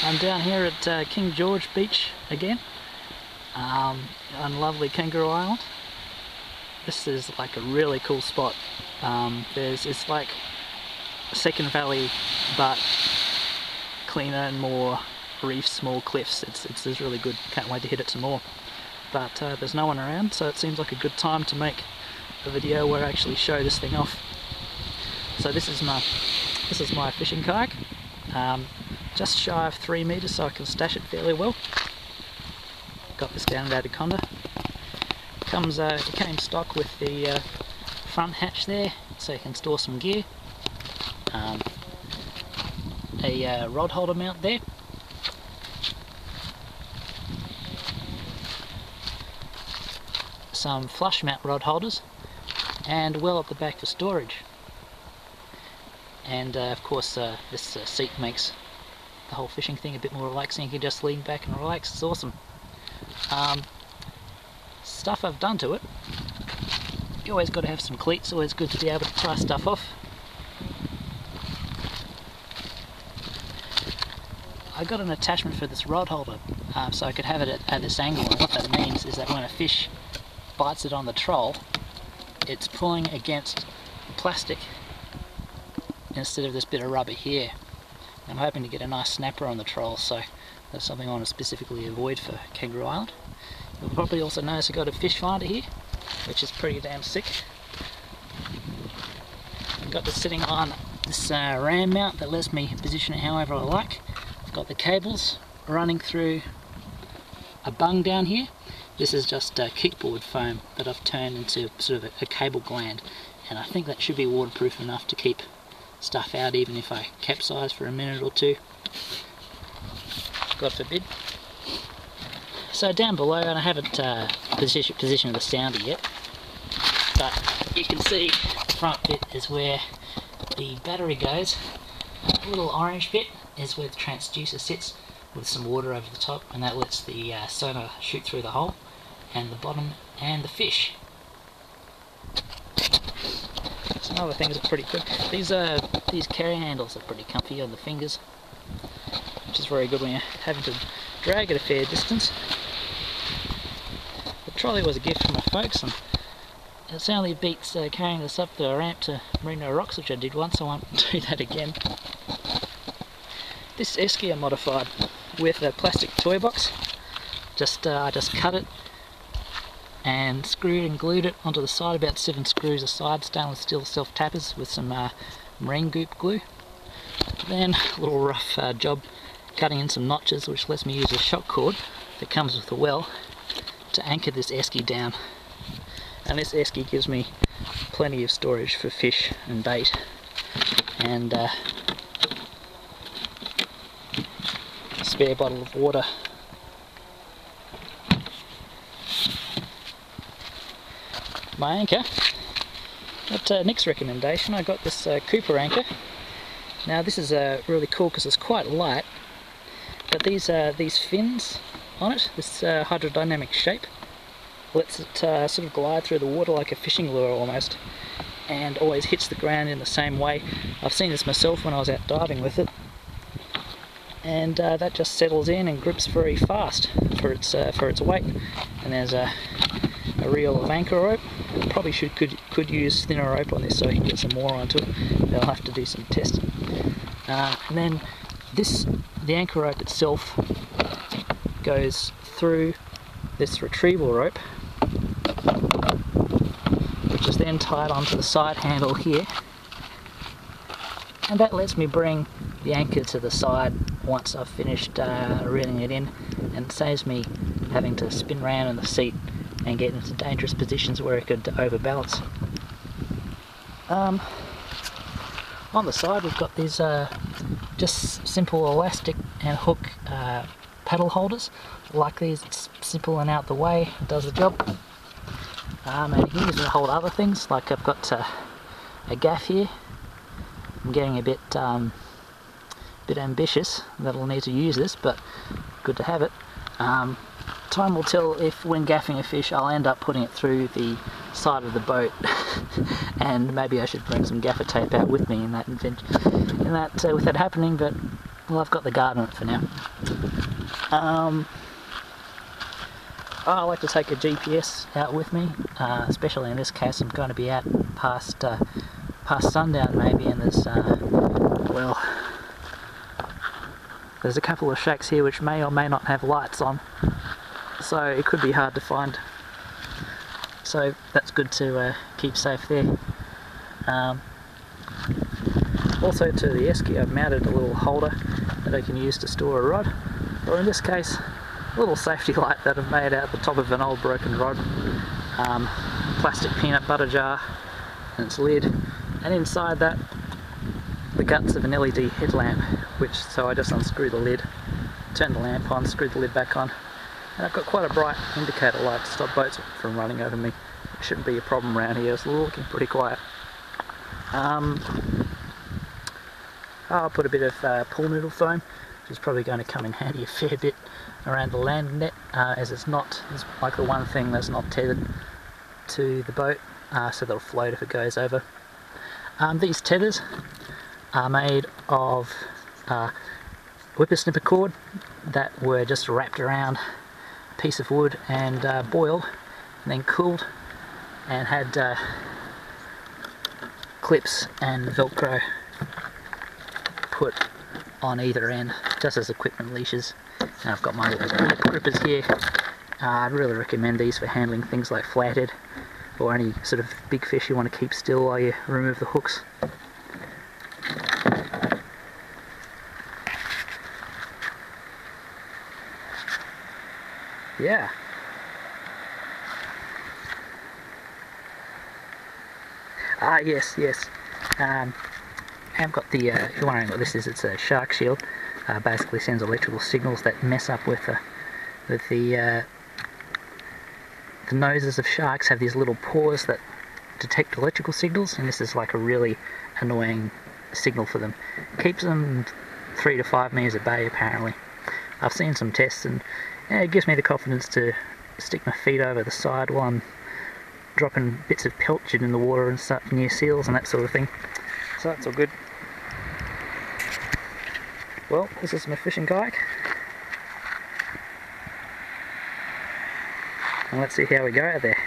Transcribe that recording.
I'm down here at King George Beach again, on lovely Kangaroo Island. This is like a really cool spot. It's like a second valley, but cleaner and more reefs, more cliffs. It's really good. Can't wait to hit it some more. But there's no one around, so it seems like a good time to make a video where I actually show this thing off. So this is my fishing kayak. Just shy of 3 meters, so I can stash it fairly well. Got this down at Anaconda. It came stock with the front hatch there, so you can store some gear. A rod holder mount there. Some flush mount rod holders, and well at the back for storage. And of course this seat makes the whole fishing thing a bit more relaxing. You can just lean back and relax. It's awesome. Stuff I've done to it. You always got to have some cleats. Always good to be able to tie stuff off. I got an attachment for this rod holder, so I could have it at this angle. And what that means is that when a fish bites it on the troll, it's pulling against plastic instead of this bit of rubber here. I'm hoping to get a nice snapper on the troll, so that's something I want to specifically avoid for Kangaroo Island. You'll probably also notice I've got a fish finder here, which is pretty damn sick. I've got this sitting on this ram mount that lets me position it however I like. I've got the cables running through a bung down here. This is just kickboard foam that I've turned into sort of a cable gland, and I think that should be waterproof enough to keep stuff out even if I capsize for a minute or two. God forbid. So down below, and I haven't positioned the sounder yet, but you can see the front bit is where the battery goes. The little orange bit is where the transducer sits with some water over the top, and that lets the sonar shoot through the hole, and the bottom and the fish. Some other things are pretty good. These carry handles are pretty comfy on the fingers, which is very good when you're having to drag it a fair distance. The trolley was a gift from my folks, and it only beats carrying this up the ramp to Merino Rocks, which I did once. I won't do that again. This esky I modified with a plastic toy box. I just cut it and screwed and glued it onto the side, about 7 screws aside, stainless steel self-tappers with some marine goop glue. Then a little rough job cutting in some notches, which lets me use a shock cord that comes with the well to anchor this esky down. And this esky gives me plenty of storage for fish and bait, and a spare bottle of water. My anchor, at Nick's recommendation, I got this Cooper anchor. Now this is really cool because it's quite light, but these fins on it, this hydrodynamic shape, lets it sort of glide through the water like a fishing lure almost, and always hits the ground in the same way. I've seen this myself when I was out diving with it, and that just settles in and grips very fast for its weight. And there's a reel of anchor rope. Probably could use thinner rope on this so I can get some more onto it. They'll have to do some testing. And then the anchor rope itself goes through this retrieval rope, which is then tied onto the side handle here, and that lets me bring the anchor to the side once I've finished reeling it in, and saves me having to spin around in the seat and get into dangerous positions where it could overbalance. On the side we've got these just simple elastic and hook paddle holders. Like these, it's simple and out the way, it does the job. And you can use it to hold other things, like I've got a gaff here. I'm getting a bit ambitious that I'll need to use this, but good to have it. Time will tell if, when gaffing a fish, I'll end up putting it through the side of the boat, and maybe I should bring some gaffer tape out with me with that happening. But Well, I've got the guard on it for now. I like to take a GPS out with me, especially in this case. I'm going to be out past sundown maybe, and there's well, there's a couple of shacks here which may or may not have lights on, so it could be hard to find. So that's good to keep safe there. Also to the esky I've mounted a little holder that I can use to store a rod, or in this case a little safety light that I've made out the top of an old broken rod, plastic peanut butter jar and its lid, and inside that the guts of an LED headlamp, so I just unscrew the lid, turn the lamp on, screw the lid back on, and I've got quite a bright indicator light to stop boats from running over me. It shouldn't be a problem around here, it's looking pretty quiet. I'll put a bit of pool noodle foam, which is probably going to come in handy a fair bit around the land net, as it's like the one thing that's not tethered to the boat, so that'll float if it goes over. These tethers are made of whippersnipper cord that were just wrapped around a piece of wood and boiled and then cooled, and had clips and Velcro put on either end just as equipment leashes. And I've got my little grippers here. I'd really recommend these for handling things like flathead or any sort of big fish you want to keep still while you remove the hooks. Yeah. Yes. I've got the, if you're wondering what this is, it's a shark shield. Basically sends electrical signals that mess up with the noses of sharks have these little pores that detect electrical signals, and this is like a really annoying signal for them. Keeps them 3 to 5 meters at bay apparently. I've seen some tests, and it gives me the confidence to stick my feet over the side while I'm dropping bits of pilchard in the water and stuff near seals and that sort of thing. So that's all good. Well, this is my fishing kayak, and let's see how we go out there.